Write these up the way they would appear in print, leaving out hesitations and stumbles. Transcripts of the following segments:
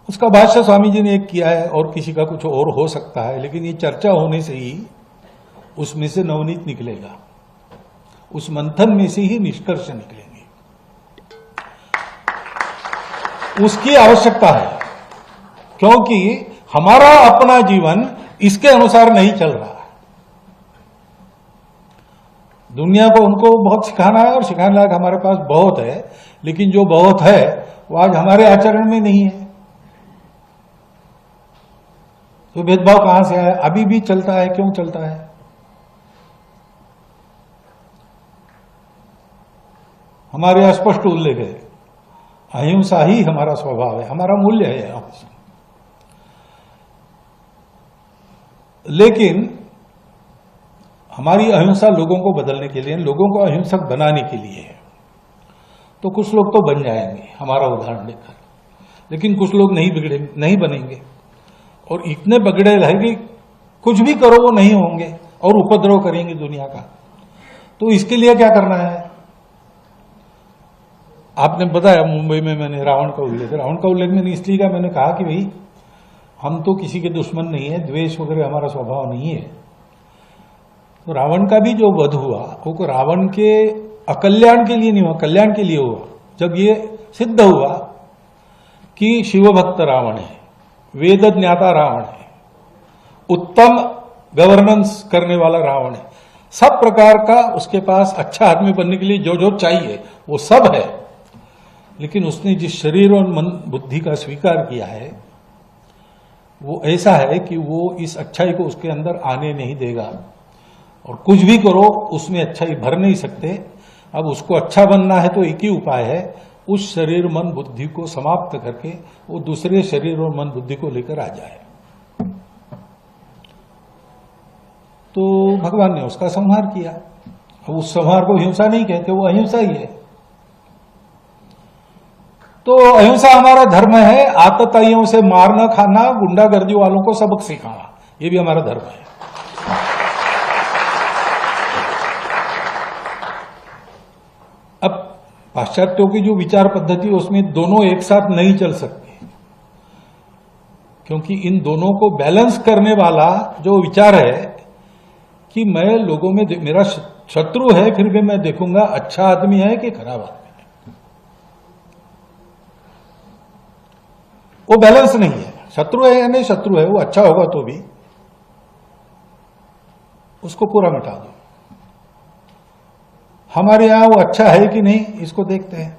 उसका भाष्य स्वामी जी ने एक किया है और किसी का कुछ और हो सकता है, लेकिन ये चर्चा होने से ही उसमें से नवनीत निकलेगा, उस मंथन में से ही निष्कर्ष निकलेंगे। उसकी आवश्यकता है, क्योंकि हमारा अपना जीवन इसके अनुसार नहीं चल रहा है। दुनिया को उनको बहुत सिखाना है और सिखाने लायक हमारे पास बहुत है, लेकिन जो बहुत है वो आज हमारे आचरण में नहीं है। तो भेदभाव कहां से आया, अभी भी चलता है, क्यों चलता है? हमारे अस्पष्ट उल्लेख है, अहिंसा ही हमारा स्वभाव है, हमारा मूल्य है अहिंसा। लेकिन हमारी अहिंसा लोगों को बदलने के लिए, लोगों को अहिंसक बनाने के लिए है। तो कुछ लोग तो बन जाएंगे हमारा उदाहरण देकर, लेकिन कुछ लोग नहीं बनेंगे, और इतने बगड़े रहेंगे कुछ भी करो वो नहीं होंगे और उपद्रव करेंगे दुनिया का। तो इसके लिए क्या करना है? आपने बताया मुंबई में मैंने रावण का उल्लेख मैंने इसलिए कहा, मैंने कहा कि भाई हम तो किसी के दुश्मन नहीं है, द्वेष वगैरह हमारा स्वभाव नहीं है। तो रावण का भी जो वध हुआ वो रावण के अकल्याण के लिए नहीं हुआ, कल्याण के लिए हुआ। जब ये सिद्ध हुआ कि शिवभक्त रावण है, वेद ज्ञाता रावण है, उत्तम गवर्नेंस करने वाला रावण है, सब प्रकार का उसके पास अच्छा आदमी बनने के लिए जो जो चाहिए वो सब है, लेकिन उसने जिस शरीर और मन बुद्धि का स्वीकार किया है वो ऐसा है कि वो इस अच्छाई को उसके अंदर आने नहीं देगा, और कुछ भी करो उसमें अच्छाई भर नहीं सकते। अब उसको अच्छा बनना है तो एक ही उपाय है, उस शरीर मन बुद्धि को समाप्त करके वो दूसरे शरीर और मन बुद्धि को लेकर आ जाए। तो भगवान ने उसका संहार किया। अब उस संहार को हिंसा नहीं कहते, वो अहिंसा ही है। तो अहिंसा हमारा धर्म है। आतताइयों से मारना खाना, गुंडागर्दी वालों को सबक सिखाना, ये भी हमारा धर्म है। अब पाश्चात्यों की जो विचार पद्धति है उसमें दोनों एक साथ नहीं चल सकते, क्योंकि इन दोनों को बैलेंस करने वाला जो विचार है कि मैं लोगों में, मेरा शत्रु है फिर भी मैं देखूंगा अच्छा आदमी है कि खराब आदमी है, वो बैलेंस नहीं है। शत्रु है या नहीं शत्रु है, वो अच्छा होगा तो भी उसको पूरा मिटा दो। हमारे यहां वो अच्छा है कि नहीं इसको देखते हैं,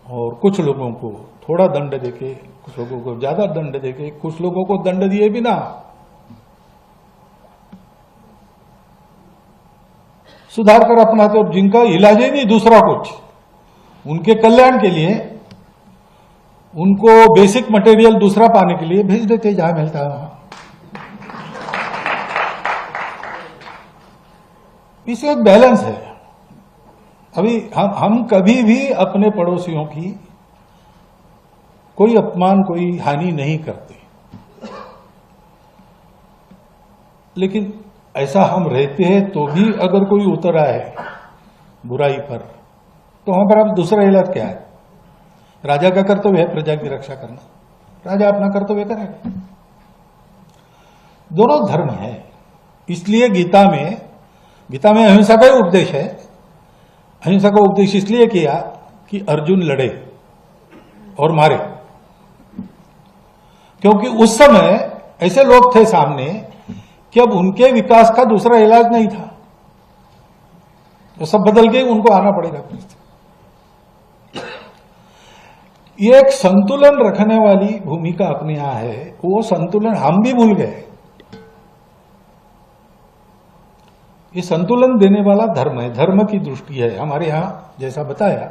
और कुछ लोगों को थोड़ा दंड देके, कुछ लोगों को ज्यादा दंड देके, कुछ लोगों को दंड दिए बिना सुधार कर अपनाते, और जिनका इलाज ही नहीं दूसरा कुछ, उनके कल्याण के लिए उनको बेसिक मटेरियल दूसरा पाने के लिए भेज देते जहां मिलता है वहां। इसमें एक बैलेंस है। अभी हम कभी भी अपने पड़ोसियों की कोई अपमान, कोई हानि नहीं करते, लेकिन ऐसा हम रहते हैं तो भी अगर कोई उतर आए बुराई पर, तो वहां पर अब दूसरा इलाज क्या है? राजा का कर्तव्य है प्रजा की रक्षा करना, राजा अपना कर्तव्य करेगा। दोनों धर्म है। इसलिए गीता में अहिंसा का ही उपदेश है। अहिंसा का उपदेश इसलिए किया कि अर्जुन लड़े और मारे, क्योंकि उस समय ऐसे लोग थे सामने कि अब उनके विकास का दूसरा इलाज नहीं था, तो सब बदल के उनको आना पड़ेगा। ये एक संतुलन रखने वाली भूमिका अपने यहां है, वो संतुलन हम भी भूल गए। ये संतुलन देने वाला धर्म है, धर्म की दृष्टि है हमारे यहां, जैसा बताया।